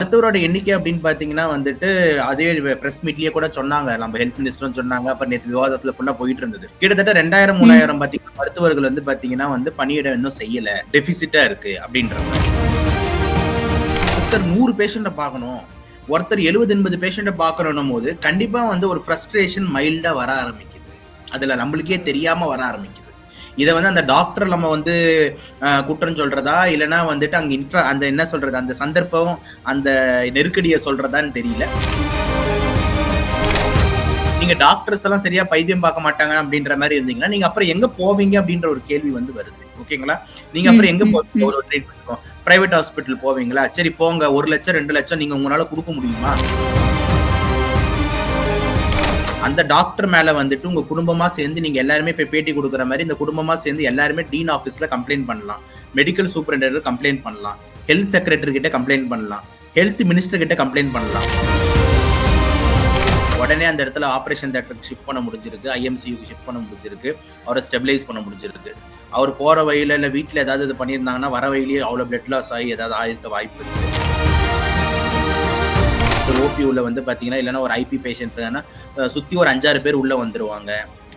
மருத்துவரோட எண்ணிக்கை அப்படின்னு பாத்தீங்கன்னா வந்துட்டு அதே பிரஸ் மீட்லயே கூட சொன்னாங்க. நம்ம ஹெல்த் மினிஸ்டரும் சொன்னாங்க. அப்ப நேத்து விவாதத்துல ஃபுல்லா போயிட்டு இருந்தது. கிட்டத்தட்ட 2000 3000 பாத்தீங்கன்னா மருத்துவர்கள் வந்து பாத்தீங்கன்னா வந்து பணியிடம் இன்னும் செய்யல, டெபிசிட்டா இருக்கு அப்படின்ற மாதிரி. ஒருத்தர் 100 பேஷண்ட பார்க்கணும், ஒருத்தர் 70 80 பேஷண்ட பார்க்கணும் போது கண்டிப்பா வந்து ஒரு ஃப்ரஸ்ட்ரேஷன் மைல்டா வர ஆரம்பிக்குது. அதுல நம்மளுக்கே தெரியாம வர ஆரம்பிக்குது. இதை வந்து அந்த டாக்டர் நம்ம வந்து குற்றம் சொல்றதா இல்லைன்னா வந்துட்டு அங்க அந்த என்ன சொல்றது அந்த சந்தர்ப்பம் அந்த நெருக்கடியை சொல்றதான்னு தெரியல. நீங்க டாக்டர்ஸ் எல்லாம் சரியா பைத்தியம் பார்க்க மாட்டாங்க அப்படின்ற மாதிரி இருந்தீங்கன்னா நீங்க அப்புறம் எங்க போவீங்க அப்படின்ற ஒரு கேள்வி வந்து வருது. ஓகேங்களா? நீங்க அப்புறம் எங்க போவீங்க? ஒரு ட்ரீட்மெண்ட் பிரைவேட் ஹாஸ்பிட்டல் போவீங்களா? சரி போங்க, 1 லட்சம் 2 லட்சம் நீங்க உங்களால கொடுக்க முடியுமா? அந்த டாக்டர் மேல வந்துட்டு உங்க குடும்பமா சேர்ந்து நீங்க எல்லாருமே போய் பேட்டி கொடுக்குற மாதிரி இந்த குடும்பமா சேர்ந்து எல்லாருமே டீன் ஆபீஸ்ல கம்ப்ளைண்ட் பண்ணலாம், மெடிக்கல் சூப்பரிண்டென்டென்ட் கம்ப்ளைண்ட் பண்ணலாம், ஹெல்த் செக்ரட்டரி கிட்ட கம்ப்ளைண்ட் பண்ணலாம், ஹெல்த் மினிஸ்டர் கிட்ட கம்ப்ளைண்ட் பண்ணலாம். உடனே அந்த இடத்துல ஆபரேஷன் தியேட்டருக்கு ஷிஃப்ட் பண்ண முடிஞ்சிருக்கு, ஐஎம்சியூக்கு ஷிஃப்ட் பண்ண முடிஞ்சிருக்கு, அவரை ஸ்டெபிலைஸ் பண்ண முடிஞ்சிருக்கு. அவர் போற வழியில இல்ல வீட்டுல ஏதாவது இது பண்ணியிருந்தாங்கன்னா வர வழியிலேயே அவ்வளவு பிளட் லாஸ் ஆகி ஏதாவது ஆயிருக்க வாய்ப்பு இருக்கு. ஓபியூல வந்து பாத்தீங்கன்னா இல்லைன்னா ஒரு ஐபி பேஷண்ட் சுத்தி ஒரு 5-6 பேர் உள்ள வந்துருவாங்க,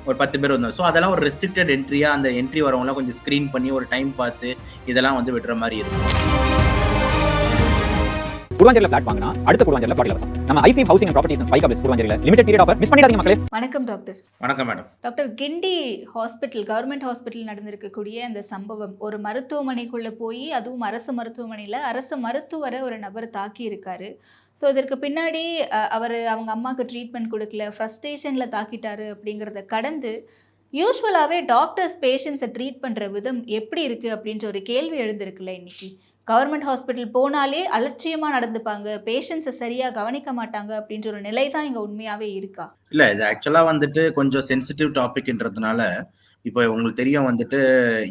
ஒரு 10 பேர் வந்து. ஸோ அதெல்லாம் ஒரு ரெஸ்ட்ரிக்டட் என்ட்ரியா அந்த என்ட்ரி வரவங்களாம் கொஞ்சம் ஸ்கிரீன் பண்ணி ஒரு டைம் பார்த்து இதெல்லாம் வந்து விடுற மாதிரி இருக்கும். குருவாஞ்சேரியில ஃபிளாட் வாங்கினா அடுத்த குருவாஞ்சேரியில பிளாட் இலவசம். நம்ம ஐஃபீம் housing and properties spike office குருவாஞ்சேரியில லிமிடெட் பீரியட் ஆஃபர் மிஸ் பண்ணிடாதீங்க மக்களே. வணக்கம் டாக்டர். வணக்கம் madam. Doctor, Guindy hospital government hospital நடந்திருக்கக்கூடிய அந்த சம்பவம், ஒரு மருத்துவமனைக்குள்ள போய் அதுவும் அரசு மருத்துவமனையில் அரசு மருத்துவரை ஒரு நபர் தாக்கி இருக்காரு. ஸோ இதற்கு பின்னாடி அவங்க அம்மாவுக்கு ட்ரீட்மெண்ட் கொடுக்கல, ஃப்ரஸ்ட்ரேஷனில் தாக்கிட்டாரு அப்படிங்கிறத கடந்து யூஸ்வலாகவே டாக்டர்ஸ் பேஷண்ட்ஸை ட்ரீட் பண்ணுற விதம் எப்படி இருக்குது அப்படின்ற ஒரு கேள்வி எழுந்திருக்குல்ல. இன்னைக்கு கவர்மெண்ட் ஹாஸ்பிட்டல் போனாலே அலட்சியமாக நடந்துப்பாங்க, பேஷண்ட்ஸை சரியாக கவனிக்க மாட்டாங்க அப்படின்ற ஒரு நிலை தான் இங்கே உண்மையாகவே இருக்கா? இல்லை, இது ஆக்சுவலாக வந்துட்டு கொஞ்சம் சென்சிட்டிவ் டாபிக்ன்றதுனால இப்போ உங்களுக்கு தெரியும் வந்துட்டு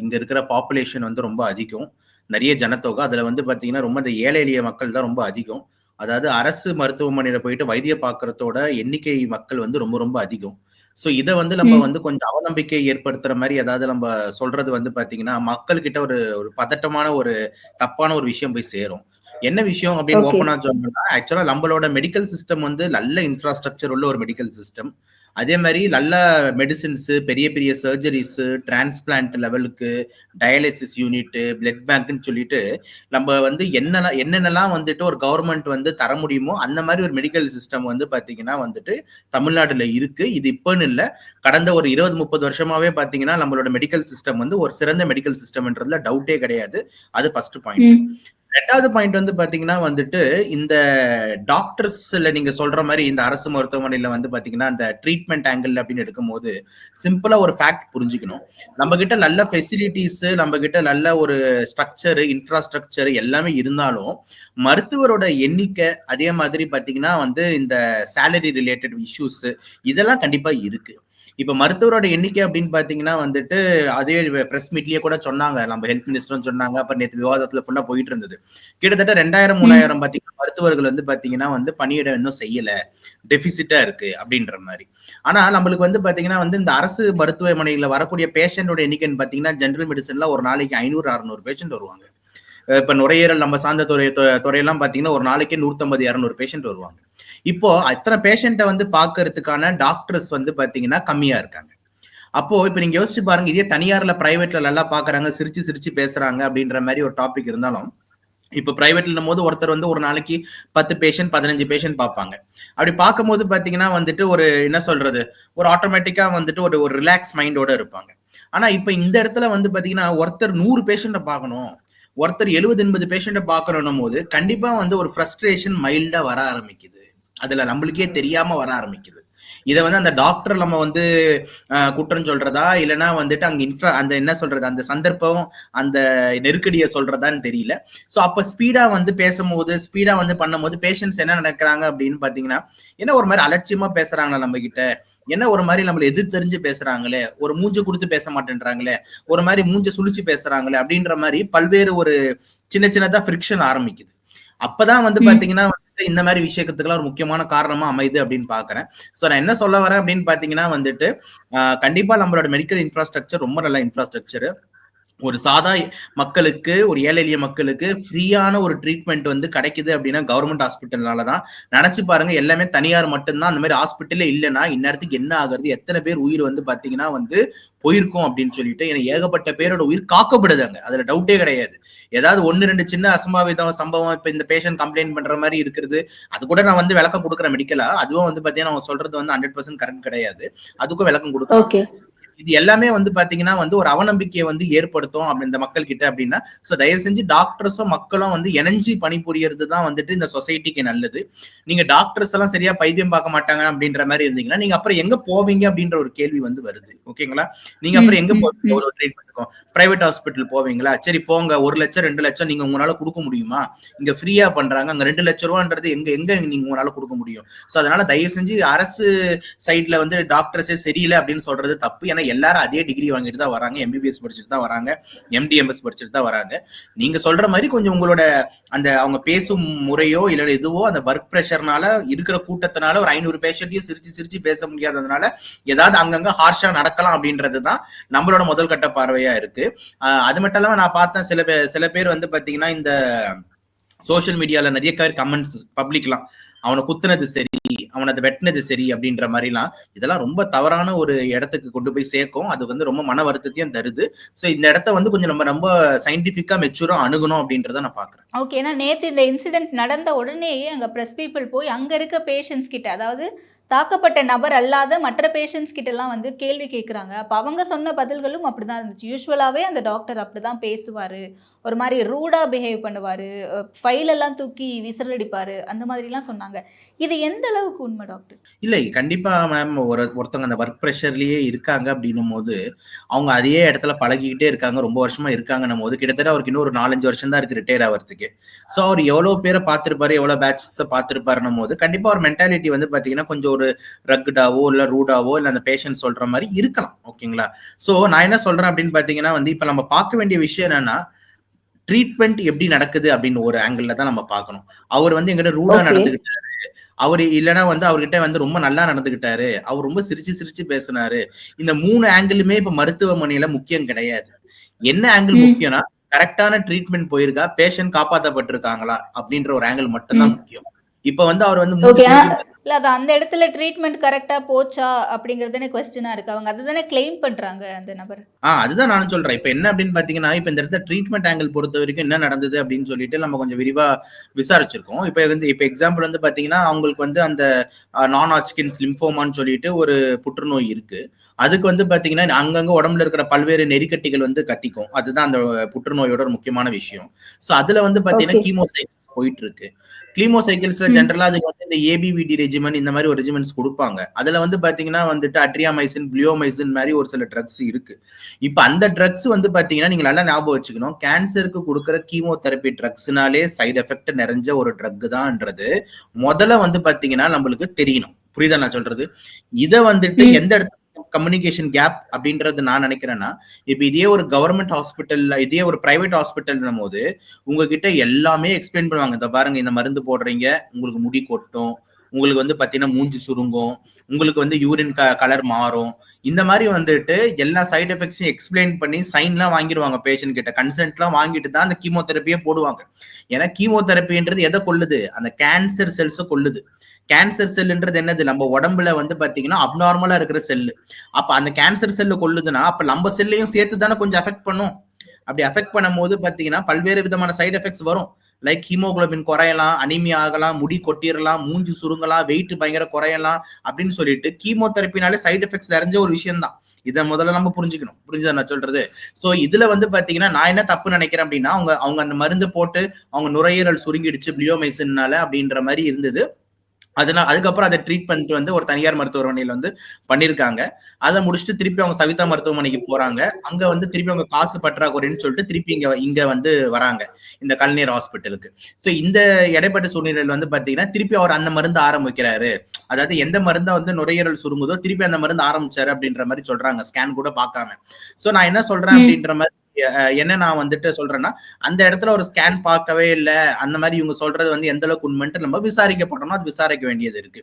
இங்கே இருக்கிற பாப்புலேஷன் வந்து ரொம்ப அதிகம், நிறைய ஜனத்தொகை. அதில் வந்து பார்த்தீங்கன்னா ரொம்ப இந்த ஏழை எளிய மக்கள் தான் ரொம்ப அதிகம். அதாவது அரசு மருத்துவமனையில் போயிட்டு வைத்தியம் பார்க்கறதோட எண்ணிக்கை மக்கள் வந்து ரொம்ப ரொம்ப அதிகம். ஸோ இதை வந்து நம்ம வந்து கொஞ்சம் அவநம்பிக்கை ஏற்படுத்துற மாதிரி ஏதாவது நம்ம சொல்றது வந்து பாத்தீங்கன்னா மக்கள்கிட்ட ஒரு ஒரு பதட்டமான ஒரு தப்பான ஒரு விஷயம் போய் சேரும். என்ன விஷயம் அப்படின்னு ஓப்பனா சொன்னோம்னா, ஆக்சுவலா நம்மளோட மெடிக்கல் சிஸ்டம் வந்து நல்ல இன்ஃப்ராஸ்ட்ரக்சர் உள்ள ஒரு மெடிக்கல் சிஸ்டம். அதே மாதிரி நல்ல மெடிசின்ஸ், பெரிய பெரிய சர்ஜரிஸ், டிரான்ஸ்பிளான்ட் லெவலுக்கு, டயாலிசிஸ் யூனிட், பிளட் பேங்க்னு சொல்லிட்டு நம்ம வந்து என்னென்னலாம் வந்துட்டு ஒரு கவர்மெண்ட் வந்து தர முடியுமோ அந்த மாதிரி ஒரு மெடிக்கல் சிஸ்டம் வந்து பாத்தீங்கன்னா வந்துட்டு தமிழ்நாடுல இருக்கு. இது இப்பன்னு இல்லை, கடந்த ஒரு 20-30 வருஷமாவே பாத்தீங்கன்னா நம்மளோட மெடிக்கல் சிஸ்டம் வந்து ஒரு சிறந்த மெடிக்கல் சிஸ்டம்ன்றதுல டவுட்டே கிடையாது. அது ஃபர்ஸ்ட் பாயிண்ட். ரெண்டாவது பாயிண்ட் வந்து பாத்தீங்கன்னா வந்துட்டு இந்த டாக்டர்ஸ்ல நீங்க சொல்ற மாதிரி இந்த அரசு மருத்துவமனையில வந்து பாத்தீங்கன்னா அந்த ட்ரீட்மெண்ட் ஆங்கிள் அப்படின்னு எடுக்கும்போது சிம்பிளா ஒரு ஃபேக்ட் புரிஞ்சுக்கணும். நம்ம கிட்ட நல்ல ஃபெசிலிட்டிஸ், நம்ம கிட்ட நல்ல ஒரு ஸ்ட்ரக்சர், இன்ஃப்ராஸ்ட்ரக்சர் எல்லாமே இருந்தாலும் மருத்துவரோட எண்ணிக்கை, அதே மாதிரி பாத்தீங்கன்னா வந்து இந்த சேலரி ரிலேட்டட் இஷ்யூஸ் இதெல்லாம் கண்டிப்பா இருக்கு. இப்ப மருத்துவரோட எண்ணிக்கை அப்படின்னு பாத்தீங்கன்னா வந்துட்டு அதே பிரஸ் மீட்லயே கூட சொன்னாங்க. நம்ம ஹெல்த் மினிஸ்டரும் சொன்னாங்க. அப்ப நேற்று விவாதத்துல ஃபுல்லா போயிட்டு இருந்தது. கிட்டத்தட்ட 2000 3000 பாத்தீங்கன்னா மருத்துவர்கள் வந்து பாத்தீங்கன்னா வந்து பணியிடம் இன்னும் செய்யல, டெபிசிட்டா இருக்கு அப்படின்ற மாதிரி. ஆனா நம்மளுக்கு வந்து பாத்தீங்கன்னா வந்து இந்த அரசு மருத்துவமனையில வரக்கூடிய பேஷண்டோட எண்ணிக்கைன்னு பாத்தீங்கன்னா ஜெனரல் மெடிசன்ல ஒரு நாளைக்கு 500-600 பேஷண்ட் வருவாங்க. இப்ப நுரையீரல் நம்ம சார்ந்த துறையெல்லாம் பாத்தீங்கன்னா ஒரு நாளைக்கே 150-200 பேஷண்ட் வருவாங்க. இப்போ அத்தனை பேஷண்ட்டை வந்து பாக்குறதுக்கான டாக்டர்ஸ் வந்து பாத்தீங்கன்னா கம்மியா இருக்காங்க. அப்போ இப்ப நீங்க யோசிச்சு பாருங்க, இதே தனியார்ல பிரைவேட்ல நல்லா பாக்குறாங்க, சிரிச்சு சிரிச்சு பேசுறாங்க அப்படின்ற மாதிரி ஒரு டாபிக் இருந்தாலும் இப்ப பிரைவேட்ல போது ஒருத்தர் வந்து ஒரு நாளைக்கு 10 பேஷண்ட் 15 பேஷண்ட் பார்ப்பாங்க. அப்படி பார்க்கும்போது பாத்தீங்கன்னா வந்துட்டு ஒரு என்ன சொல்றது, ஒரு ஆட்டோமேட்டிக்கா வந்துட்டு ஒரு ரிலாக்ஸ் மைண்டோட இருப்பாங்க. ஆனா இப்ப இந்த இடத்துல வந்து பாத்தீங்கன்னா ஒருத்தர் 100 பேஷண்ட்டை பார்க்கணும், ஒருத்தர் 70 80 பேஷண்ட்டை பார்க்கணும் போது கண்டிப்பா வந்து ஒரு ஃப்ரஸ்ட்ரேஷன் மைல்டா வர ஆரம்பிக்குது. அதுல நம்மளுக்கே தெரியாம வர ஆரம்பிக்குது. இதை வந்து அந்த டாக்டர் நம்ம வந்து குற்றம் சொல்றதா இல்லைன்னா வந்துட்டு அந்த என்ன சொல்றது அந்த சந்தர்ப்பம் அந்த நெருக்கடியை சொல்றதான்னு தெரியல. ஸோ அப்ப ஸ்பீடா வந்து பேசும்போது, ஸ்பீடா வந்து பண்ணும்போது பேஷண்ட்ஸ் என்ன நினைக்கிறாங்க அப்படின்னு பாத்தீங்கன்னா, என்ன ஒரு மாதிரி அலட்சியமா பேசுறாங்களா நம்ம கிட்ட, என்ன ஒரு மாதிரி நம்மள எதிர் தெரிஞ்சு பேசுறாங்களே, ஒரு மூஞ்ச கொடுத்து பேச மாட்டேன்றாங்களே, ஒரு மாதிரி மூஞ்ச சுழிச்சு பேசுறாங்களே அப்படின்ற மாதிரி பல்வேறு ஒரு சின்னதா ஃபிரிக்ஷன் ஆரம்பிக்குது. அப்பதான் வந்து பாத்தீங்கன்னா இந்த மாதிரி விஷயத்துக்குலாம் ஒரு முக்கியமான காரணமா அமையுது அப்படின்னு பாக்குறேன். சோ நான் என்ன சொல்ல வரேன் அப்படின்னு பாத்தீங்கன்னா வந்துட்டு கண்டிப்பா நம்மளோட மெடிக்கல் இன்ஃப்ராஸ்ட்ரக்சர் ரொம்ப நல்ல இன்ஃப்ராஸ்ட்ரக்சர். ஒரு சாதா மக்களுக்கு, ஒரு ஏழை எளிய மக்களுக்கு ஃப்ரீயான ஒரு ட்ரீட்மெண்ட் வந்து கிடைக்குது அப்படின்னா கவர்மெண்ட் ஹாஸ்பிட்டல்னால தான். நெனச்சு பாருங்க, எல்லாமே தனியார் மட்டும் தான். அந்த மாரி ஹாஸ்பிட்டலே இல்லன்னா, இந்நேரத்துக்கு என்ன ஆகுறது? எத்தன பேர் உயிர் வந்து பாத்தீங்கன்னா வந்து போயிருக்கும் அப்படின்னு சொல்லிட்டு, ஏன்னா ஏகப்பட்ட பேரோட உயிர் காக்கப்படுது அங்க. அதுல டவுட்டே கிடையாது. ஏதாவது 1, 2 சின்ன அசம்பாவிதம், சம்பவம் இப்ப இந்த பேஷண்ட் கம்ப்ளைண்ட் பண்ற மாரி இருக்கிறது, அது கூட நான் வந்து விளக்கம் குடுக்குறேன் மெடிக்கலா. அதுவும் வந்து பாத்தீங்கன்னா, அவங்க சொல்றது வந்து 100% கரெக்ட் கிடையாது. அதுக்கும் விளக்கம் குடுக்கலாம். ஓகே. இது எல்லாமே வந்து பாத்தீங்கன்னா வந்து ஒரு அவநம்பிக்கையை வந்து ஏற்படுத்தும் அப்படி இந்த மக்கள் கிட்ட அப்படின்னா, சோ தயவு செஞ்சு டாக்டர்ஸும் மக்களும் வந்து இணைஞ்சு பணிபுரியறது தான் வந்துட்டு இந்த சொசைட்டிக்கு நல்லது. நீங்க டாக்டர்ஸ் எல்லாம் சரியா பைத்தியம் பார்க்க மாட்டாங்க அப்படின்ற மாதிரி இருந்தீங்கன்னா, நீங்க அப்புறம் எங்க போவீங்க அப்படின்ற ஒரு கேள்வி வந்து வருது. ஓகேங்களா? நீங்க அப்புறம் எங்க போவீங்க ஒரு ட்ரீட்மெண்ட்டுக்கும்? பிரைவேட் ஹாஸ்பிட்டல் போவீங்களா? சரி போங்க, 1 லட்சம் 2 லட்சம் நீங்க உங்களால கொடுக்க முடியுமா? இங்க ஃப்ரீயா பண்றாங்க, அங்க 2 லட்சம் ரூபான்றது எங்க எங்க நீங்க உங்களால கொடுக்க முடியும்? சோ அதனால தயவு செஞ்சு அரசு சைட்ல வந்து டாக்டர்ஸே சரியில்லை அப்படின்னு சொல்றது தப்பு. ஏன்னா எல்லாரும் அதே டிகிரி வாங்கிட்டு தான் வராங்க, எம்பிபிஎஸ் படிச்சுட்டு தான் வராங்க, எம்டிஎம்எஸ் படிச்சுட்டு தான் வராங்க. நீங்க சொல்ற மாதிரி கொஞ்சம் உங்களோட அந்த அவங்க பேசும் முறையோ இல்ல எதுவோ அந்த ஒர்க் ப்ரெஷர்னால இருக்கிற கூட்டத்தினால ஒரு 500 பேஷண்ட்டையும் சிரிச்சு சிரிச்சு பேச முடியாததுனால ஏதாவது அங்கங்க ஹார்ஷா நடக்கலாம் அப்படின்றது தான் நம்மளோட முதல் கட்ட பார்வையா இருக்கு. அது மட்டும் இல்லாம நான் பார்த்தேன் சில பேர் வந்து பாத்தீங்கன்னா இந்த சோசியல் மீடியால நிறைய கமெண்ட்ஸ் பப்ளிக்லாம் அவனை குத்துனது சரி, அவனை அதை வெட்டினது சரி அப்படின்ற மாதிரிலாம் இதெல்லாம் ரொம்ப தவறான ஒரு இடத்துக்கு கொண்டு போய் சேர்க்கும். அது வந்து ரொம்ப மன வருத்தத்தையும் தருது. ஸோ இந்த இடத்த வந்து கொஞ்சம் நம்ம ரொம்ப சயின்டிஃபிக்கா மெச்சூரா அணுகணும் அப்படின்றத நான் பாக்குறேன். ஓகே. ஏன்னா நேத்து இந்த இன்சிடென்ட் நடந்த உடனேயே அங்க பிரஸ் பீப்பிள் போய் அங்க இருக்க பேஷண்ட்ஸ் கிட்ட, அதாவது தாக்கப்பட்ட நபர் அல்லாத மற்ற பேஷண்ட்ஸ் கிட்டலாம் வந்து கேள்வி கேட்குறாங்க. அப்ப அவங்க சொன்ன பதில்களும் அப்படிதான் இருந்துச்சு. யூசுவலாவே அந்த டாக்டர் அப்படிதான் பேசுவாரு. ஒரு மாரி ரூடா பிஹேவ் பண்ணுவாரு. ஃபைல் எல்லாம் தூக்கி விசிறடிப்பாரு. அந்த மாதிரிலாம் சொன்னாங்க. இது எந்த அளவுக்கு உண்மை டாக்டர்? இல்லை, கண்டிப்பா மேம். ஒருத்தவங்க அந்த ஒர்க் ப்ரெஷர்லயே இருக்காங்க அப்படின்னும் போது அவங்க அதே இடத்துல பழகிக்கிட்டே இருக்காங்க, ரொம்ப வருஷமா இருக்காங்கன்னும் போது கிட்டத்தட்ட அவருக்கு இன்னும் ஒரு 4-5 வருஷம் தான் இருக்கு ரிட்டையர் ஆகிறதுக்கு. ஸோ அவர் எவ்வளவு பேரை பார்த்திருப்பாரு, எவ்வளவு பேட்சஸ் பார்த்திருப்பாருன்னும் போது கண்டிப்பா ஒரு மென்டாலிட்டி வந்து பாத்தீங்கன்னா கொஞ்சம் ஒரு ரக்குடாவோ இல்ல ரூடாவோ இல்ல அந்த பேஷண்ட் சொல்ற மாதிரி இருக்கலாம். ஓகேங்களா? சோ நான் என்ன சொல்றேன் அப்படின்னு பாத்தீங்கன்னா வந்து இப்ப நம்ம பார்க்க வேண்டிய விஷயம் என்னன்னா, ட்ரீட்மெண்ட் எப்படி நடக்குது அப்படின்னு ஒரு ஆங்கிள் தான் நம்ம பார்க்கணும். அவர் வந்து எங்கிட்ட ரூடா நடந்துகிட்டாரு, அவரு இல்லைன்னா வந்து அவர்கிட்ட வந்து ரொம்ப நல்லா நடந்துகிட்டாரு, அவர் ரொம்ப சிரிச்சு சிரிச்சு பேசினாரு, இந்த 3 ஆங்கிளுமே இப்ப மருத்துவமனையில முக்கியம் கிடையாது. என்ன ஆங்கிள் முக்கியம்னா கரெக்டான ட்ரீட்மெண்ட் போயிருக்கா, பேஷண்ட் காப்பாற்றப்பட்டிருக்காங்களா அப்படின்ற ஒரு ஆங்கிள் மட்டும்தான் முக்கியம். இப்ப வந்து அவர் வந்து இல்ல அது அந்த இடத்துல ட்ரீட்மெண்ட் கரெக்ட்டா போச்சா அப்படிங்கிறது தானே கொஸ்டினா இருக்கு. அவங்க அதுதானே கிளைம் பண்றாங்க அந்த நபர். அதுதான் நானும் சொல்றேன். இப்ப என்ன அப்படின்னு பாத்தீங்கன்னா, இப்ப இந்த இடத்துல ட்ரீட்மெண்ட் ஆங்கிள் பொறுத்த வரைக்கும் என்ன நடந்தது அப்படின்னு சொல்லிட்டு நம்ம கொஞ்சம் விரிவா விசாரிச்சிருக்கோம். இப்ப எக்ஸாம்பிள் வந்து பாத்தீங்கன்னா, அவங்களுக்கு வந்து அந்த நான் ஹாட்ச்கின்ஸ் லிம்போமான்னு சொல்லிட்டு ஒரு புற்றுநோய் இருக்கு. அதுக்கு வந்து பாத்தீங்கன்னா அங்கங்க உடம்புல இருக்கிற பல்வேறு நெறிக்கட்டிகள் வந்து கட்டிக்கும். அதுதான் அந்த புற்றுநோயோட ஒரு முக்கியமான விஷயம். சோ அதுல வந்து பாத்தீங்கன்னா கீமோசைக்கிள்ஸ் போயிட்டு இருக்கு. கிளிமோசைக்கிள்ஸ்ல ஜென்ரலா அதுக்கு வந்து இந்த ஏபிவிடி ரெஜிமென் இந்த மாதிரி ஒரு ரெஜிமென்ட்ஸ் கொடுப்பாங்க. அதுல வந்து பாத்தீங்கன்னா வந்துட்டு அட்ரியாமைசின், குளியோமைசின் மாதிரி ஒரு சில ட்ரக்ஸ் இருக்கு. இப்ப அந்த ட்ரக்ஸ் வந்து பாத்தீங்கன்னா நீங்க நல்லா ஞாபகம் வச்சுக்கணும், கேன்சருக்கு கொடுக்குற கீமோதெரப்பி ட்ரக்ஸ்னாலே சைடு எஃபெக்ட் நிறைஞ்ச ஒரு ட்ரக் தான்ன்றது முதல்ல வந்து பாத்தீங்கன்னா நம்மளுக்கு தெரியணும். புரியுதா நான் சொல்றது? இத வந்துட்டு எந்த இடத்துல கம்யூனிகேஷன் கேப் அப்படின்றது நான் நினைக்கிறேன்னா, இப்ப இதே ஒரு கவர்மெண்ட் ஹாஸ்பிட்டல்ல இதே ஒரு பிரைவேட் ஹாஸ்பிட்டல்னும் போது உங்ககிட்ட எல்லாமே எக்ஸ்பிளைன் பண்ணுவாங்க. இந்த பாருங்க, இந்த மருந்து போடுறீங்க, உங்களுக்கு முடி கொட்டும், உங்களுக்கு வந்து பாத்தீங்கன்னா மூஞ்சி சுருங்கும், உங்களுக்கு வந்து யூரின் கலர் மாறும், இந்த மாதிரி வந்துட்டு எல்லா சைடு எஃபெக்ட்ஸையும் எக்ஸ்பிளைன் பண்ணி சைன்லாம் வாங்கிடுவாங்க பேஷண்ட் கிட்ட, கன்சென்ட்லாம் வாங்கிட்டு தான் அந்த கீமோதெரப்பியே போடுவாங்க. ஏன்னா கீமோதெரப்பின்றது எதை கொல்லுது? அந்த கேன்சர் செல்ஸை கொல்லுது. கேன்சர் செல்ன்றது என்னது? நம்ம உடம்புல வந்து பாத்தீங்கன்னா அப்நார்மலா இருக்கிற செல்லு. அப்ப அந்த கேன்சர் செல்லு கொல்லுதுன்னா அப்ப நம்ம செல்லையும் சேர்த்து தானே கொஞ்சம் அஃபெக்ட் பண்ணும். அப்படி அஃபெக்ட் பண்ணும் போது பாத்தீங்கன்னா பல்வேறு விதமான சைடு எஃபெக்ட்ஸ் வரும். லைக் ஹீமோகுளோபின் குறையலாம், அனிமியா ஆகலாம், முடி கொட்டிடலாம், மூஞ்சி சுருங்கலாம், வெயிட் பயங்கர குறையலாம் அப்படின்னு சொல்லிட்டு கீமோதெரப்பினாலே சைடு எஃபெக்ட்ஸ் நிறைஞ்ச ஒரு விஷயம் தான். இதை முதல்ல நம்ம புரிஞ்சுக்கணும். புரிஞ்சுதா நான் சொல்றது? சோ இதுல வந்து பாத்தீங்கன்னா நான் என்ன தப்பு நினைக்கிறேன் அப்படின்னா, அவங்க அந்த மருந்து போட்டு அவங்க நுரையீரல் சுருங்கிடுச்சு பிளியோமைசின்னால அப்படின்ற மாதிரி இருந்தது. அதனால அதுக்கப்புறம் அதை ட்ரீட் பண்ணிட்டு வந்து ஒரு தனியார் மருத்துவமனையில வந்து பண்ணிருக்காங்க. அதை முடிச்சுட்டு திருப்பி அவங்க சவிதா மருத்துவமனைக்கு போறாங்க. அங்க வந்து திருப்பி அவங்க காசு பற்றாக்குறைன்னு சொல்லிட்டு திருப்பி இங்க வந்து வராங்க இந்த கலைஞர் ஹாஸ்பிட்டலுக்கு. சோ இந்த இடைப்பட்ட சூழ்நிலையில வந்து பாத்தீங்கன்னா திருப்பி அவர் அந்த மருந்து ஆரம்பிக்கிறாரு. அதாவது எந்த மருந்தை வந்து நுரையீரல் சுருங்குதோ திருப்பி அந்த மருந்து ஆரம்பிச்சாரு அப்படின்ற மாதிரி சொல்றாங்க, ஸ்கேன் கூட பார்க்காம. சோ நான் என்ன சொல்றேன் அப்படின்ற மாதிரி என்ன நான் வந்துட்டு சொல்றேன்னா, அந்த இடத்துல ஒரு ஸ்கேன் பார்க்கவே இல்ல. அந்த மாரி இவங்க சொல்றது வந்து எந்த அளவுக்கு உண்மைன்ட்டு நம்ம விசாரிக்கப்படணும். அது விசாரிக்க வேண்டியது இருக்கு.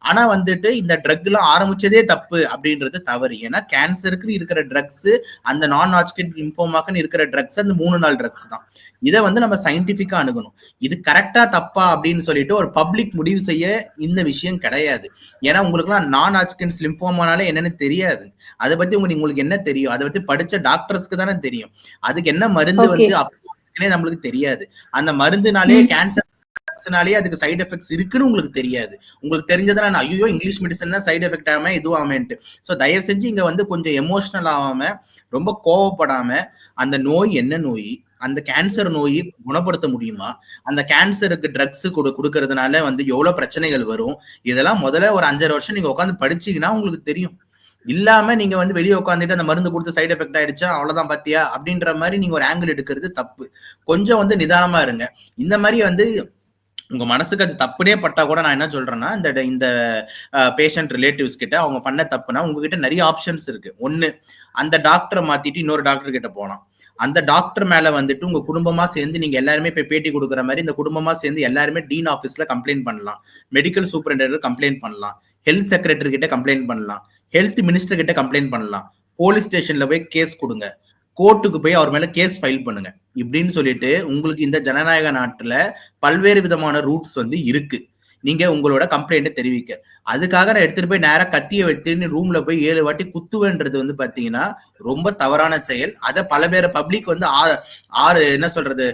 ஆனா வந்துட்டு இந்த ட்ரக்லாம் ஆரம்பிச்சதே தப்பு அப்படின்றது தவறு. ஏன்னா கேன்சருக்கு இருக்கிற ட்ரக்ஸ், அந்த நான் ஹாட்ச்கின் லிம்போமாக்குன்னு இருக்கிற ட்ரக்ஸ் அந்த 3 நாள் ட்ரக்ஸ் தான். இத வந்து நம்ம சயின்டிஃபிக்கா அணுகணும். இது கரெக்ட்டா தப்பா அப்படின்னு சொல்லிட்டு ஒரு பப்ளிக் முடிவு செய்ய இந்த விஷயம் கிடையாது. ஏன்னா உங்களுக்குலாம் நான் ஹாட்ச்கின்ஸ் லிம்போமானாலே என்னன்னு தெரியாது. அத பத்தி உங்களுக்கு என்ன தெரியும்? அத பத்தி படிச்ச டாக்டர்ஸ்க்கு தானே தெரியும். அதுக்கு என்ன மருந்து ஓகே. வந்து அப்போ நம்மளுக்கு தெரியாது. அந்த மருந்துனாலே கேன்சர் னாலே அதுக்கு சைடு எஃபெக்ட்ஸ் இருக்குன்னு உங்களுக்கு தெரியாது. உங்களுக்கு தெரிஞ்சதுனா ஐயோ இங்கிலீஷ் மெடிசன்னா சைடு எஃபெக்ட் ஆகாம இதுவாமேன்ட்டு. ஸோ தயவு செஞ்சு இங்க வந்து கொஞ்சம் எமோஷனல் ஆகாம ரொம்ப கோவப்படாம அந்த நோய் என்ன நோய், அந்த கேன்சர் நோய் குணப்படுத்த முடியுமா, அந்த கேன்சருக்கு ட்ரக்ஸ் கொடுக்கறதுனால வந்து எவ்வளவு பிரச்சனைகள் வரும், இதெல்லாம் முதல்ல ஒரு 5 வருஷம் நீங்க உட்காந்து படிச்சீங்கன்னா உங்களுக்கு தெரியும். இல்லாம நீங்க வந்து வெளியே உட்காந்துட்டு அந்த மருந்து கொடுத்து சைடு எஃபெக்ட் ஆயிடுச்சா அவ்வளவுதான் பாத்தியா அப்படின்ற மாதிரி நீங்க ஒரு ஆங்கிள் எடுக்கிறது தப்பு. கொஞ்சம் வந்து நிதானமா இருங்க. இந்த மாதிரி வந்து உங்க மனசுக்கு அது தப்புனே பட்டா கூட நான் என்ன சொல்றேன்னா, இந்த பேஷண்ட் ரிலேட்டிவ்ஸ் கிட்ட அவங்க பண்ண தப்புனா உங்ககிட்ட நிறைய ஆப்ஷன்ஸ் இருக்கு. ஒண்ணு, அந்த டாக்டரை மாத்திட்டு இன்னொரு டாக்டர் கிட்ட போலாம். அந்த டாக்டர் மேல வந்துட்டு உங்க குடும்பமா சேர்ந்து நீங்க எல்லாருமே போய் பேட்டி கொடுக்குற மாதிரி இந்த குடும்பமா சேர்ந்து எல்லாருமே டீன் ஆபீஸ்ல கம்ப்ளைண்ட் பண்ணலாம், மெடிக்கல் சூப்பரிண்டென்டென்ட் கம்ப்ளைண்ட் பண்ணலாம், ஹெல்த் செக்ரட்டரி கிட்ட கம்ப்ளைண்ட் பண்ணலாம், ஹெல்த் மினிஸ்டர் கிட்ட கம்ப்ளைண்ட் பண்ணலாம், போலீஸ் ஸ்டேஷன்ல போய் கேஸ் கொடுங்க, கோர்ட்டுக்கு போய் அவர் மேல கேஸ் ஃபைல் பண்ணுங்க. இப்படின்னு சொல்லிட்டு உங்களுக்கு இந்த ஜனநாயக நாட்டுல பல்வேறு விதமான ரூட்ஸ் வந்து இருக்கு. நீங்க உங்களோட கம்ப்ளைண்ட்டை தெரிவிக்க. அதுக்காக நான் எடுத்துட்டு போய் நேரா கத்திய வச்சுன்னு ரூம்ல போய் 7 வாட்டி குத்துவேன்றது வந்து பாத்தீங்கன்னா ரொம்ப தவறான செயல். அதை பல பேர் பப்ளிக் வந்து என்ன சொல்றது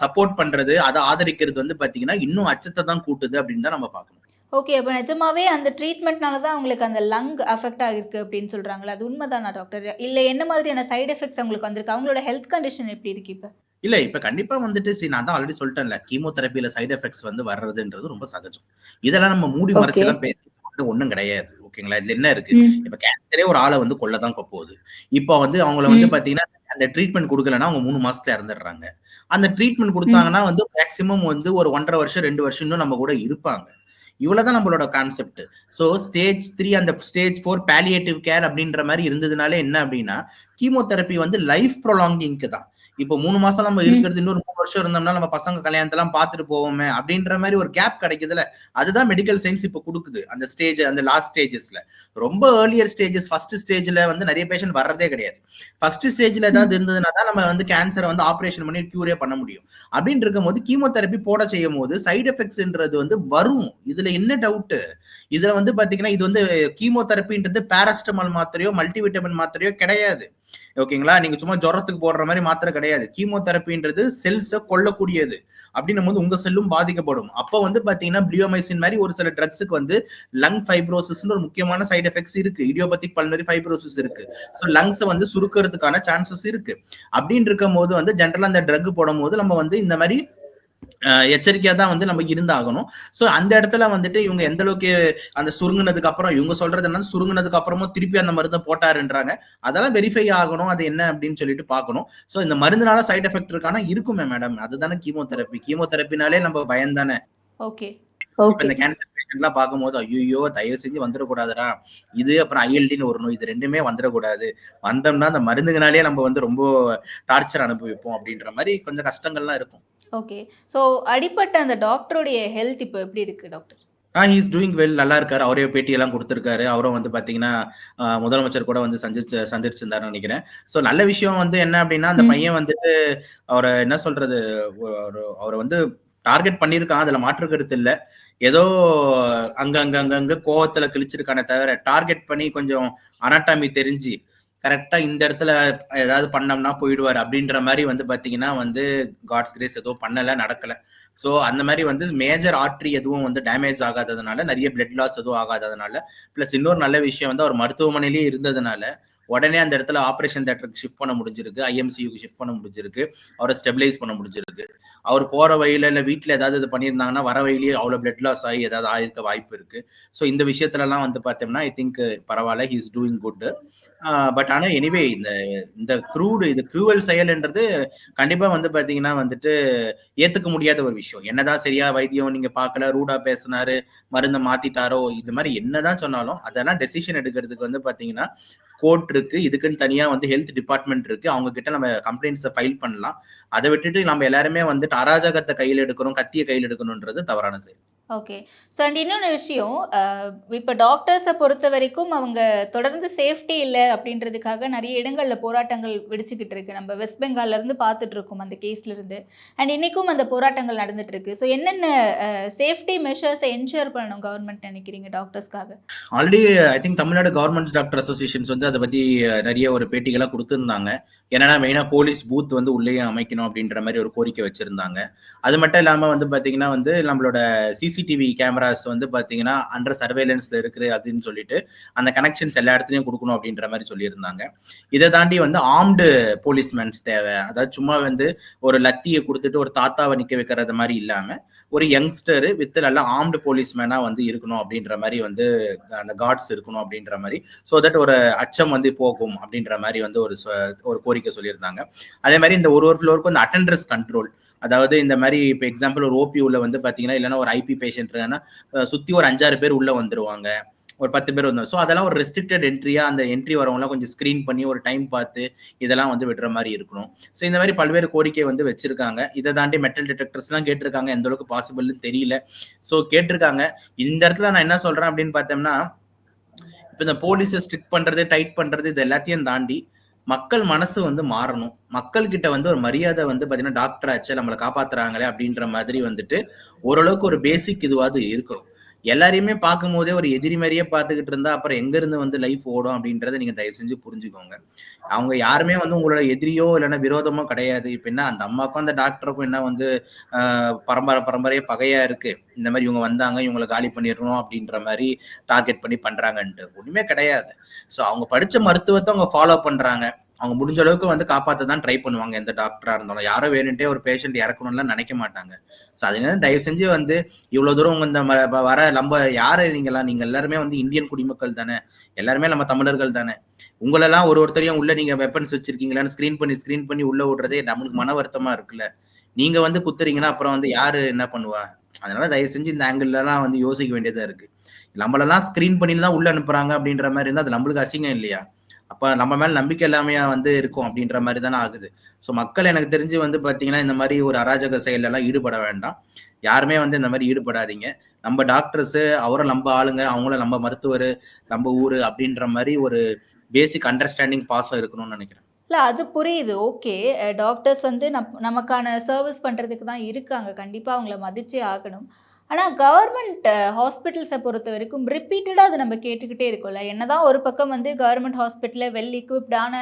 சப்போர்ட் பண்றது, அதை ஆதரிக்கிறது வந்து பாத்தீங்கன்னா இன்னும் அச்சத்தை தான் கூட்டுது அப்படின்னு தான் நம்ம பார்க்கணும். ஓகே. அப்ப நிஜமாவே அந்த ட்ரீட்மெண்ட்னால தான் உங்களுக்கு அந்த லங் அஃபெக்ட் ஆகிருக்கு அப்படின்னு சொல்றாங்களா? அது உண்மைதானா டாக்டர்? இல்ல என்ன மாதிரியான சைடு எஃபெக்ட்ஸ் அவங்களுக்கு வந்திருக்கு? அவங்களோட ஹெல்த் கண்டிஷன் எப்படி இருக்கு இப்ப? இல்ல இப்ப கண்டிப்பா வந்துட்டு நான் தான் ஆல்ரெடி சொல்லிட்டேன்ல, கீமோதெரபியில சைடு எஃபெக்ட்ஸ் வந்து வர்றதுன்றது ரொம்ப சகஜம். இதெல்லாம் நம்ம மூடி மறைச்சு எல்லாம் பேசுறது ஒண்ணும் கிடையாது. ஓகேங்களா? இதுல என்ன இருக்கு? இப்ப கேன்சரே ஒரு ஆளை வந்து கொல்லதான் போகுது. இப்ப வந்து அவங்கள வந்து பாத்தீங்கன்னா அந்த ட்ரீட்மெண்ட் கொடுக்கலன்னா அவங்க 3 மாசத்துல இறந்துடுறாங்க. அந்த ட்ரீட்மெண்ட் கொடுத்தாங்கன்னா வந்து மேக்சிமம் வந்து ஒரு 1.5 வருஷம் 2 வருஷம் இன்னும் நம்ம கூட இருப்பாங்க. இவ்வளவுதான் நம்மளோட கான்செப்ட். சோ ஸ்டேஜ் 3 அந்த ஸ்டேஜ் 4 பாலியேட்டிவ் கேர் அப்படின்ற மாதிரி இருந்ததுனால என்ன அப்படின்னா கீமோதெரப்பி வந்து லைஃப் ப்ரொலாங்கிங்க்கு தான். இப்போ 3 மாசம் நம்ம இருக்கிறது இன்னொரு 3 வருஷம் இருந்தோம்னா நம்ம பசங்க கல்யாணத்தெல்லாம் பார்த்துட்டு போவோமே அப்படின்ற மாதிரி ஒரு கேப் கிடைக்குதுல. அதுதான் மெடிக்கல் சயின்ஸ் இப்போ கொடுக்குது. அந்த ஸ்டேஜ் அந்த லாஸ்ட் ஸ்டேஜஸ்ல ரொம்ப ஏர்லியர் ஸ்டேஜஸ் ஃபர்ஸ்ட் ஸ்டேஜ்ல வந்து நிறைய பேஷண்ட் வர்றதே கிடையாது. ஃபர்ஸ்ட் ஸ்டேஜ்ல ஏதாவது இருந்ததுன்னா தான் நம்ம வந்து கேன்சரை வந்து ஆப்ரேஷன் பண்ணி கியூரே பண்ண முடியும். அப்படின்னு இருக்கும்போது கீமோதெரப்பி போட செய்யும் போது சைடு எஃபெக்ட்ஸ்ன்றது வந்து வரும். இதுல என்ன டவுட்? இதுல வந்து பாத்தீங்கன்னா இது வந்து கீமோதெரப்பின்றது பாராஸ்டமால் மாத்திரையோ மல்டிவிட்டமின் மாத்திரையோ கிடையாது. ஓகேங்களா? நீங்க சும்மா ஜுரத்துக்கு போடுற மாதிரி மாத்திரை கிடையாது. கீமோதெரப்பின்றது செல்ஸை கொல்லக்கூடியது. அப்படின்னும் போது உங்க செல்லும் பாதிக்கப்படும். அப்ப வந்து பாத்தீங்கன்னா பிளியோமைசின் மாதிரி ஒரு சில ட்ரக்ஸுக்கு வந்து லங் ஃபைப்ரோசிஸ்னு ஒரு முக்கியமான சைடு எஃபெக்ட்ஸ் இருக்கு. இடியோபத்திக் பல்மனரி ஃபைப்ரோசிஸ் இருக்கு. ஸோ லங்ஸை வந்து சுருக்கிறதுக்கான சான்சஸ் இருக்கு. அப்படின்னு இருக்கும் போது வந்து ஜென்ரலா அந்த ட்ரக் போடும் போது நம்ம வந்து இந்த மாதிரி எச்சரிக்கையா தான் வந்து நம்ம இருந்தாகணும். சோ அந்த இடத்துல வந்துட்டு இவங்க எந்த அளவுக்கு அந்த சுருங்குனதுக்கு அப்புறம் இவங்க சொல்றது என்ன, சுருங்குனதுக்கு அப்புறமும் திருப்பி அந்த மருந்தை போட்டாருன்றாங்க. அதெல்லாம் வெரிஃபை ஆகணும், அது என்ன அப்படின்னு சொல்லிட்டு பார்க்கணும். சோ இந்த மருந்துனால சைடு எஃபெக்ட் இருக்கானா இருக்குமே மேடம். அதுதானே கீமோதெரப்பி. கீமோதெரப்பினாலே நம்ம பயம் தானே. ஓகே. இந்த கேன்சர் பேஷண்ட்லாம் பார்க்கும்போது ஐயோ தயவு செஞ்சு வந்துடக்கூடாதுடா, இது அப்புறம் ஐஎல்டின்னு ஒரு நோய், இது ரெண்டுமே வந்துடக்கூடாது. வந்தோம்னா அந்த மருந்துகளாலே நம்ம வந்து ரொம்ப டார்ச்சர் அனுபவிப்போம் அப்படின்ற மாதிரி கொஞ்சம் கஷ்டங்கள்லாம் இருக்கும். ஓகே. சோ அடிப்பட்ட அந்த டாக்டருடைய ஹெல்த் இப்போ எப்படி இருக்கு doctor? He is doing well. நல்லா இருக்காரு. அவரே பேட்டியெல்லாம் கொடுத்துருக்காரு. அவரும் வந்து பாத்தீங்கன்னா முதலமைச்சர் கூட வந்து சந்திச்சிருந்தாருன்னு நினைக்கிறேன். ஸோ நல்ல விஷயம் வந்து என்ன அப்படின்னா அந்த பையன் வந்துட்டு அவரை என்ன சொல்றது அவரை வந்து டார்கெட் பண்ணியிருக்கான். அதுல மாற்று கருத்து இல்லை. ஏதோ அங்க கோவத்துல கிழிச்சிருக்கானே தவிர டார்கெட் பண்ணி கொஞ்சம் அனாட்டாமி தெரிஞ்சு கரெக்டா இந்த இடத்துல ஏதாவது பண்ணோம்னா போயிடுவார் அப்படின்ற மாதிரி வந்து பாத்தீங்கன்னா வந்து காட்ஸ் கிரேஸ் எதுவும் பண்ணல, நடக்கல. ஸோ அந்த மாதிரி வந்து மேஜர் ஆர்ட்ரி எதுவும் வந்து டேமேஜ் ஆகாததுனால, நிறைய பிளட் லாஸ் எதுவும் ஆகாததுனால, பிளஸ் இன்னொரு நல்ல விஷயம் வந்து அவர் மருத்துவமனையிலேயே இருந்ததுனால உடனே அந்த இடத்துல ஆப்ரேஷன் தியேட்டருக்கு ஷிஃப்ட் பண்ண முடிஞ்சிருக்கு, ஐஎம்சியூக்கு ஷிஃப்ட் பண்ண முடிஞ்சிருக்கு, அவரை ஸ்டெபிலைஸ் பண்ண முடிஞ்சிருக்கு. அவர் போற வழியில இல்லை வீட்டில் ஏதாவது இது பண்ணியிருந்தாங்கன்னா வர வழியிலேயே அவ்வளோ பிளட் லாஸ் ஆகி ஏதாவது ஆயிருக்க வாய்ப்பு இருக்கு. ஸோ இந்த விஷயத்துலலாம் வந்து பார்த்தோம்னா ஐ திங்க் பரவாயில்ல, he is doing good. But ஆனால் எனிவே இந்த க்ரூவல் செயல்ன்றது கண்டிப்பா வந்து பாத்தீங்கன்னா வந்துட்டு ஏத்துக்க முடியாத ஒரு விஷயம். என்னதான் சரியா வைத்தியம் நீங்க பார்க்கல, ரூடா பேசினாரு, மருந்தை மாத்திட்டாரோ, இது மாதிரி என்னதான் சொன்னாலும் அதெல்லாம் டெசிஷன் எடுக்கிறதுக்கு வந்து பாத்தீங்கன்னா கோர்ட் இருக்கு, இதுக்குன்னு தனியா வந்து ஹெல்த் டிபார்ட்மெண்ட் இருக்கு, அவங்க கிட்ட நம்ம கம்ப்ளைண்ட்ஸை ஃபைல் பண்ணலாம். அதை விட்டுட்டு நம்ம எல்லாருமே வந்துட்டு அராஜகத்தை கையில் எடுக்கணும், கத்தியை கையில் எடுக்கணுன்றது தவறான செயல். ஓகே. ஸோ அண்ட் இன்னொன்னு விஷயம், இப்ப டாக்டர்ஸ பொறுத்தவரைக்கும் அவங்க தொடர்ந்து சேஃப்டி இல்ல அப்படின்றதுக்காக நெறைய இடங்கள்ல போராட்டங்கள் வெடிச்சுக்கிட்டு இருக்கு. நம்ம வெஸ்ட் பெங்கால்ல இருந்து பார்த்துட்டு இருக்கோம் அந்த கேஸ்ல இருந்து. அண்ட் இன்னைக்கும் அந்த போராட்டங்கள் நடந்துட்டு இருக்கு. ஸோ என்னென்ன சேஃப்டி மெஷர்ஸை என்ஷூர் பண்ணணும் கவர்மெண்ட் நினைக்கிறீங்க டாக்டர்ஸ்க்காக? Already I think Tamil Nadu government doctor associations வந்து அதை பத்தி நிறைய ஒரு பேட்டிகளாக கொடுத்துருந்தாங்க. என்னன்னா மெயினா போலீஸ் பூத் வந்து உள்ளேயே அமைக்கணும் அப்படின்ற மாதிரி ஒரு கோரிக்கை வச்சிருந்தாங்க. அது மட்டும் இல்லாம வந்து பாத்தீங்கன்னா வந்து நம்மளோட சிசிடிவி கேமராஸ் வந்து பாத்தீங்கன்னா அண்டர் சர்வேலன்ஸ்ல இருக்கு அப்படின்னு சொல்லிட்டு அந்த கனெக்ஷன்ஸ் எல்லா இடத்துலயும் கொடுக்கணும் அப்படின்ற மாதிரி சொல்லியிருந்தாங்க. இதை தாண்டி வந்து ஆர்ம்டு போலீஸ்மென்ஸ் தேவை. அதாவது சும்மா வந்து ஒரு லத்தியை கொடுத்துட்டு ஒரு தாத்தாவை நிக்க வைக்கிறது மாதிரி இல்லாம ஒரு யங்ஸ்டர் வித் நல்ல ஆர்ம்டு போலீஸ்மேனா வந்து இருக்கணும் அப்படின்ற மாதிரி வந்து அந்த கார்ட்ஸ் இருக்கணும் அப்படின்ற மாதிரி, ஸோ தட் ஒரு அச்சம் வந்து போகும் அப்படின்ற மாதிரி வந்து ஒரு கோரிக்கை சொல்லியிருந்தாங்க. அதே மாதிரி இந்த ஒரு ஃப்ளோருக்கு வந்து அட்டெண்டர்ஸ் கண்ட்ரோல், அதாவது இந்த மாதிரி இப்போ எக்ஸாம்பிள் ஒரு ஓபி உள்ள வந்து பாத்தீங்கன்னா இல்லைன்னா ஒரு ஐபி பேஷண்ட் சுத்தி ஒரு 5-6 பேர் உள்ள வந்துருவாங்க, ஒரு 10 பேர் வந்து. ஸோ அதெல்லாம் ஒரு ரெஸ்ட்ரிக்டட் என்ட்ரியா, அந்த என்ட்ரி வரவங்களாம் கொஞ்சம் ஸ்கிரீன் பண்ணி ஒரு டைம் பார்த்து இதெல்லாம் வந்து விடுற மாதிரி இருக்கணும். ஸோ இந்த மாதிரி பல்வேறு கோரிக்கை வந்து வச்சிருக்காங்க. இதை தாண்டி மெட்டல் டிடெக்டர்ஸ்லாம் கேட்டிருக்காங்க, எந்த அளவுக்கு பாசிபிள்னு தெரியல. ஸோ கேட்டிருக்காங்க. இந்த இடத்துல நான் என்ன சொல்றேன் அப்படின்னு பார்த்தோம்னா, இப்போ இந்த போலீஸை ஸ்ட்ரிக்ட் பண்றது, டைட் பண்றது, இது எல்லாத்தையும் தாண்டி மக்கள் மனசு வந்து மாறணும். மக்கள் கிட்ட வந்து ஒரு மரியாதை வந்து பாத்தீங்கன்னா டாக்டர் ஆச்சு நம்மளை காப்பாத்துறாங்களே அப்படின்ற மாதிரி வந்துட்டு ஓரளவுக்கு ஒரு பேசிக் இதுவாது இருக்கணும். எல்லாரையுமே பார்க்கும் போதே ஒரு எதிரி மாதிரியே பார்த்துக்கிட்டு இருந்தா அப்புறம் எங்க இருந்து வந்து லைஃப் ஓடும் அப்படின்றத நீங்க தயவு செஞ்சு புரிஞ்சுக்கோங்க. அவங்க யாருமே வந்து உங்களோட எதிரியோ இல்லைன்னா விரோதமோ கிடையாது. இப்ப என்ன அந்த அம்மாக்கும் அந்த டாக்டருக்கும் என்ன வந்து பரம்பரையே பகையா இருக்கு, இந்த மாதிரி இவங்க வந்தாங்க இவங்களை காலி பண்ணிடணும் அப்படின்ற மாதிரி டார்கெட் பண்ணி பண்றாங்கன்ட்டு ஒண்ணுமே கிடையாது. ஸோ அவங்க படிச்ச மருத்துவத்தை அவங்க ஃபாலோ பண்றாங்க. அவங்க முடிஞ்ச அளவுக்கு வந்து காப்பாற்ற தான் ட்ரை பண்ணுவாங்க. எந்த டாக்டரா இருந்தாலும் யாரோ வேணுன்ட்டே ஒரு பேஷண்ட் இறக்கணும்லாம் நினைக்க மாட்டாங்க. ஸோ அதனால தயவு செஞ்சு வந்து இவ்வளவு தூரம் இந்த வர நம்ம யாரு நீங்க எல்லாருமே வந்து இந்தியன் குடிமக்கள் தானே, எல்லாருமே நம்ம தமிழர்கள் தானே. உங்களெல்லாம் ஒருத்தரையும் உள்ள நீங்க வெப்பன்ஸ் வச்சிருக்கீங்களான்னு ஸ்கிரீன் பண்ணி உள்ள விடுறதே நம்மளுக்கு மன வருத்தமா இருக்குல்ல. நீங்க வந்து குத்துறீங்கன்னா அப்புறம் வந்து யாரு என்ன பண்ணுவா? அதனால தயவு செஞ்சு இந்த ஆங்கிள் எல்லாம் வந்து யோசிக்க வேண்டியதா இருக்கு. நம்மளெல்லாம் ஸ்கிரீன் பண்ணி தான் உள்ள அனுப்புறாங்க அப்படின்ற மாதிரி இருந்தா அது நம்மளுக்கு அசிங்கம் இல்லையா? அப்ப நம்ம மேல நம்பிக்கை எல்லாமே வந்து இருக்கும் அப்படின்ற மாதிரி தானே ஆகுது. ஸோ மக்கள் எனக்கு தெரிஞ்சு வந்து பாத்தீங்கன்னா இந்த மாதிரி ஒரு அராஜக செயல் எல்லாம் ஈடுபட வேண்டாம். யாருமே வந்து இந்த மாதிரி ஈடுபடாதீங்க. நம்ம டாக்டர்ஸ் அவரை நம்ம ஆளுங்க, அவங்கள நம்ம மருத்துவர், நம்ம ஊரு அப்படின்ற மாதிரி ஒரு பேசிக் அண்டர்ஸ்டாண்டிங் பாசம் இருக்கணும்னு நினைக்கிறேன். இல்ல அது புரியுது. ஓகே. டாக்டர்ஸ் வந்து நமக்கான சர்வீஸ் பண்றதுக்கு தான் இருக்காங்க. கண்டிப்பா அவங்கள மதிச்சே ஆகணும். ஆனா கவர்மெண்ட் ஹாஸ்பிட்டல்ஸ பொறுத்தவரைக்கும் ரிப்பீட்டடா அத நம்ம கேட்டுக்கிட்டே இருக்கோம்ல. என்னதான் ஒரு பக்கம் வந்து கவர்மெண்ட் ஹாஸ்பிட்டல்ல வெல் எக்விப்டான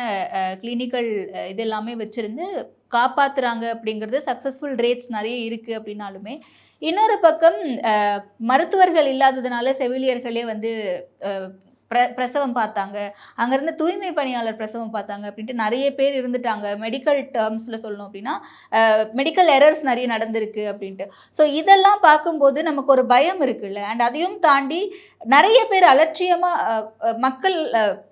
கிளினிக்கல் இது எல்லாமே வச்சிருந்து காப்பாத்துறாங்க அப்படிங்கிறது சக்சஸ்ஃபுல் ரேட்ஸ் நெறைய இருக்கு அப்படின்னாலுமே, இன்னொரு பக்கம் மருத்துவர்கள் இல்லாததுனால செவிலியர்களே வந்து அ பிரசவம் பார்த்தாங்க. அங்கேருந்து தூய்மை பணியாளர் பிரசவம் பார்த்தாங்க அப்படின்ட்டு நெறைய பேர் இருந்துட்டாங்க. மெடிக்கல் டெர்ம்ஸ்ல சொல்லணும் அப்படின்னா, மெடிக்கல் எரர்ஸ் நெறைய நடந்திருக்கு அப்படின்ட்டு. ஸோ இதெல்லாம் பார்க்கும்போது நமக்கு ஒரு பயம் இருக்குல்ல. அண்ட் அதையும் தாண்டி நெறைய பேர் அலட்சியமா மக்கள்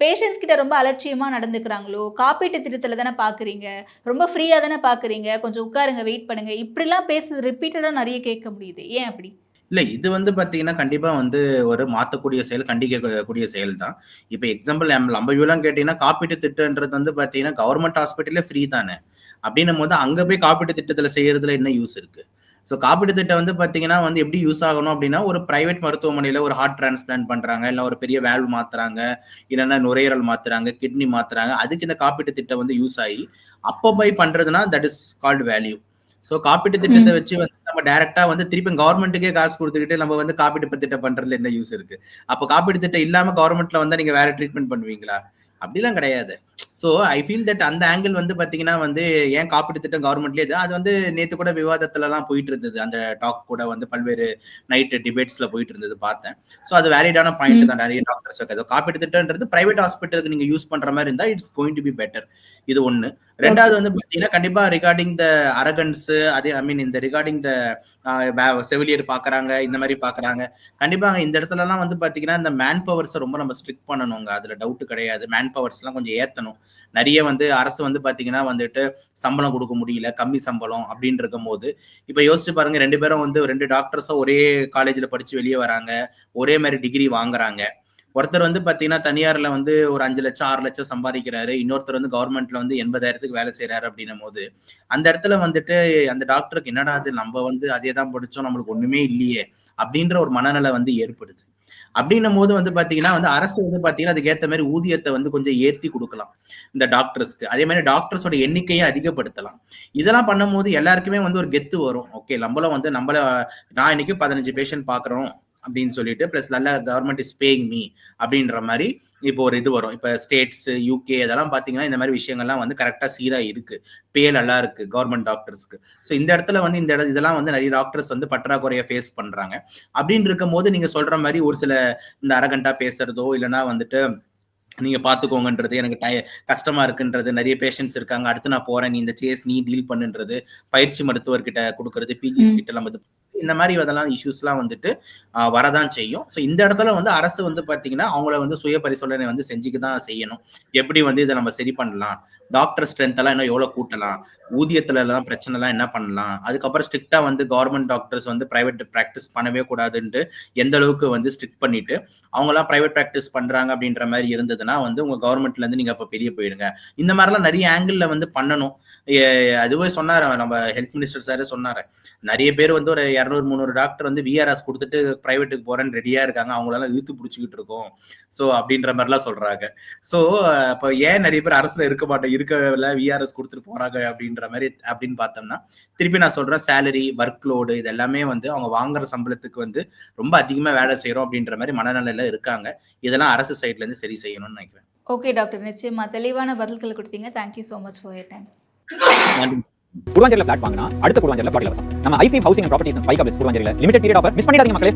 பேஷண்ட்ஸ் கிட்ட ரொம்ப அலட்சியமா நடந்துக்கிறாங்களோ, காப்பீட்டு திட்டத்தில தானே பார்க்குறீங்க, ரொம்ப ஃப்ரீயா தானே பார்க்குறீங்க, கொஞ்சம் உட்காருங்க, வெயிட் பண்ணுங்க. இப்படிலாம் பேசுறது ரிப்பீட்டடா நெறைய கேட்க முடியுது. ஏன் அப்படி? இல்ல இது வந்து பாத்தீங்கன்னா கண்டிப்பா வந்து ஒரு மாத்தக்கூடிய செயல், கண்டிக்கக்கூடிய செயல் தான். இப்ப எக்ஸாம்பிள் நம்ம வியூலாம் கேட்டீங்கன்னா காப்பீட்டு திட்டம்ன்றது வந்து பாத்தீங்கன்னா கவர்மெண்ட் ஹாஸ்பிட்டலே ஃப்ரீ தானே. அப்படின்னும் போது அங்க போய் காப்பீட்டு திட்டத்துல செய்யறதுல என்ன யூஸ் இருக்கு? ஸோ காப்பீட்டு திட்டம் வந்து பாத்தீங்கன்னா வந்து எப்படி யூஸ் ஆகணும் அப்படின்னா, ஒரு பிரைவேட் மருத்துவமனையில ஒரு ஹார்ட் டிரான்ஸ்பிளான்ட் பண்றாங்க, இல்ல ஒரு பெரிய வேல்வ் மாத்துறாங்க, இல்லைன்னா நுரையீரல் மாத்துறாங்க, கிட்னி மாத்துறாங்க, அதுக்கு இந்த காப்பீட்டு திட்டம் வந்து யூஸ் ஆகி அப்போ போய் பண்றதுன்னா that is called value. So காப்பீட்டு திட்டத்தை வச்சு வந்து நம்ம டைரக்டா வந்து திருப்பி கவர்மெண்ட்டுக்கே காசு கொடுத்துக்கிட்டு நம்ம வந்து காப்பீட்டு திட்டம் பண்றதுல என்ன யூஸ் இருக்கு? அப்போ காப்பீட்டு திட்டம் இல்லாம கவர்மெண்ட்ல வந்தா நீங்க வேற ட்ரீட்மெண்ட் பண்ணுவீங்களா? அப்படிலாம் கிடையாது. ஸோ ஐ ஃபீல் தட் அந்த ஆங்கிள் வந்து பாத்தீங்கன்னா வந்து ஏன் காப்பீட்டு திட்டம் கவர்மெண்ட்லேயே அது வந்து நேற்று கூட விவாதத்துலலாம் போயிட்டு இருந்தது. அந்த டாக் கூட வந்து பல்வேறு நைட் டிபேட்ஸ்ல போயிட்டு இருந்தது பார்த்தேன். ஸோ அது வேலிடான பாயிண்ட் தான். நிறைய டாக்டர்ஸ் வைக்கிறது காப்பீட்டு திட்டம்ன்றது பிரைவேட் ஹாஸ்பிட்டலுக்கு நீங்க யூஸ் பண்ற மாதிரி இருந்தா it's going to be better. இது ஒண்ணு. ரெண்டாவது வந்து பாத்தீங்கன்னா கண்டிப்பா ரிகார்டிங் த அரகன்ஸ், அதே ஐ மீன் இந்த ரிகார்டிங் த செவிலியர் பாக்குறாங்க, இந்த மாதிரி பாக்குறாங்க. கண்டிப்பா இந்த இடத்துல எல்லாம் வந்து பாத்தீங்கன்னா இந்த மேன் பவர்ஸ் ரொம்ப நம்ம ஸ்ட்ரிக்ட் பண்ணணுங்க. அதுல டவுட் கிடையாது. மேன் பவர்ஸ் எல்லாம் கொஞ்சம் ஏத்தணும். நிறைய வந்து அரசு வந்து பாத்தீங்கன்னா வந்துட்டு சம்பளம் கொடுக்க முடியல, கம்மி சம்பளம் அப்படின்னு இருக்கும் போது இப்ப யோசிச்சு பாருங்க, 2 பேரும் வந்து 2 டாக்டர்ஸும் ஒரே காலேஜ்ல படிச்சு வெளியே வராங்க, ஒரே மாதிரி டிகிரி வாங்குறாங்க. ஒருத்தர் வந்து பாத்தீங்கன்னா தனியார்ல வந்து ஒரு 5 லட்சம் 6 லட்சம் சம்பாதிக்கிறாரு, இன்னொருத்தர் வந்து கவர்மெண்ட்ல வந்து 80,000க்கு வேலை செய்யறாரு அப்படின்னும் போது அந்த இடத்துல வந்துட்டு அந்த டாக்டருக்கு என்னடா அது நம்ம வந்து அதே தான் படிச்சோம், நம்மளுக்கு ஒண்ணுமே இல்லையே அப்படின்ற ஒரு மனநிலை வந்து ஏற்படுது. அப்படின்னும் போது வந்து பாத்தீங்கன்னா வந்து அரசு வந்து பாத்தீங்கன்னா அதுக்கேற்ற மாதிரி ஊதியத்தை வந்து கொஞ்சம் ஏற்றி கொடுக்கலாம் இந்த டாக்டர்ஸ்க்கு. அதே மாதிரி டாக்டர்ஸோட எண்ணிக்கையை அதிகப்படுத்தலாம். இதெல்லாம் பண்ணும்போது எல்லாருக்குமே வந்து ஒரு கெத்து வரும். ஓகே, நம்மளும் வந்து நான் இன்னைக்கு 15 பேஷண்ட் பாக்குறோம் அப்படின்னு சொல்லிட்டு பிளஸ் நல்ல கவர்மெண்ட் இஸ் பேயிங் மீ அப்படின்ற மாதிரி இப்போ ஒரு இது வரும். இப்போ ஸ்டேட்ஸ் யூகே அதெல்லாம் பாத்தீங்கன்னா இந்த மாதிரி விஷயங்கள்லாம் வந்து கரெக்டா சீரா இருக்கு, பே நல்லா இருக்கு கவர்மெண்ட் டாக்டர்ஸ்க்கு. ஸோ இந்த இடத்துல வந்து இதெல்லாம் வந்து நிறைய டாக்டர்ஸ் வந்து பற்றாக்குறைய ஃபேஸ் பண்றாங்க. அப்படின்னு இருக்கும் போது நீங்க சொல்ற மாதிரி ஒரு சில இந்த அரகண்டா பேசுறதோ இல்லைன்னா வந்துட்டு நீங்க பாத்துக்கோங்கன்றது எனக்கு கஷ்டமா இருக்குன்றது, நிறைய பேஷண்ட்ஸ் இருக்காங்க, அடுத்து நான் போறேன், நீ இந்த கேஸ் நீ டீல் பண்ணுன்றது, பயிற்சி மருத்துவர்கிட்ட கொடுக்கறது, பிஜிஸ் கிட்ட எல்லாம் இந்த மாதிரி அதெல்லாம் இஷ்யூஸ்லாம் வந்துட்டு வரதான் செய்யும். ஸோ இந்த இடத்துல வந்து அரசு வந்து பாத்தீங்கன்னா அவங்கள வந்து சுய பரிசோதனை வந்து செஞ்சுக்க தான் செய்யணும். எப்படி வந்து இதை நம்ம சரி பண்ணலாம், டாக்டர் ஸ்ட்ரென்த் எல்லாம் இன்னும் எவ்வளவு கூட்டலாம், ஊதியத்துல எல்லாம் பிரச்சனை எல்லாம் என்ன பண்ணலாம், அதுக்கப்புறம் ஸ்ட்ரிக்டா வந்து கவர்மெண்ட் டாக்டர்ஸ் வந்து பிரைவேட் பிராக்டிஸ் பண்ணவே கூடாதுன்ட்டு எந்த அளவுக்கு வந்து ஸ்ட்ரிக்ட் பண்ணிட்டு அவங்க எல்லாம் பிரைவேட் பிராக்டிஸ் பண்றாங்க அப்படின்ற மாதிரி இருந்ததுன்னா வந்து உங்க கவர்மெண்ட்ல இருந்து நீங்க அப்ப பெரிய போயிடுங்க. இந்த மாதிரிலாம் நிறைய ஆங்கிள் வந்து பண்ணணும். அதுவே சொன்னாரு நம்ம ஹெல்த் மினிஸ்டர் சார் சொன்னாரு, நிறைய பேர் வந்து ஒரு 200-300 டாக்டர் வந்து விஆர்எஸ் கொடுத்துட்டு பிரைவேட்டுக்கு போறேன்னு ரெடியா இருக்காங்க, அவங்களால இழுத்து பிடிச்சிக்கிட்டு இருக்கோம் ஸோ அப்படின்ற மாதிரிலாம் சொல்றாங்க. ஸோ இப்போ ஏன் நிறைய பேர் அரசுல இருக்கவில்லை விஆர்எஸ் கொடுத்துட்டு போறாங்க அப்படின்னு பார்த்தோம்னா திருப்பி நான் சொல்றேன், சேலரி ஒர்க் லோடு இது எல்லாமே வந்து அவங்க வாங்குற சம்பளத்துக்கு வந்து ரொம்ப அதிகமா வேலை செய்யறோம் அப்படின்ற மாதிரி மனநிலையில இருக்காங்க. இதெல்லாம் அரசு சைட்ல இருந்து சரி செய்யணும்னு நினைக்கிறேன். ஓகே டாக்டர், நிச்சயமா தெளிவான பதில்கள் கொடுத்தீங்க. Thank you so much for your time. நன்றி. குருவாஞ்சேரியில ஃபிளாட் வாங்கினா அடுத்த குருவாஞ்சேரியில பிளாட் இலவசம். நம்ம ஐஃபி ஹவுசிங் அண்ட் ப்ராப்பர்ட்டிஸ் ஸ்பைக் அப்ஸ் குருவாஞ்சேரியில லிமிடெட் பீரியட் ஆஃபர் மிஸ் பண்ணிடாதீங்க மக்களே.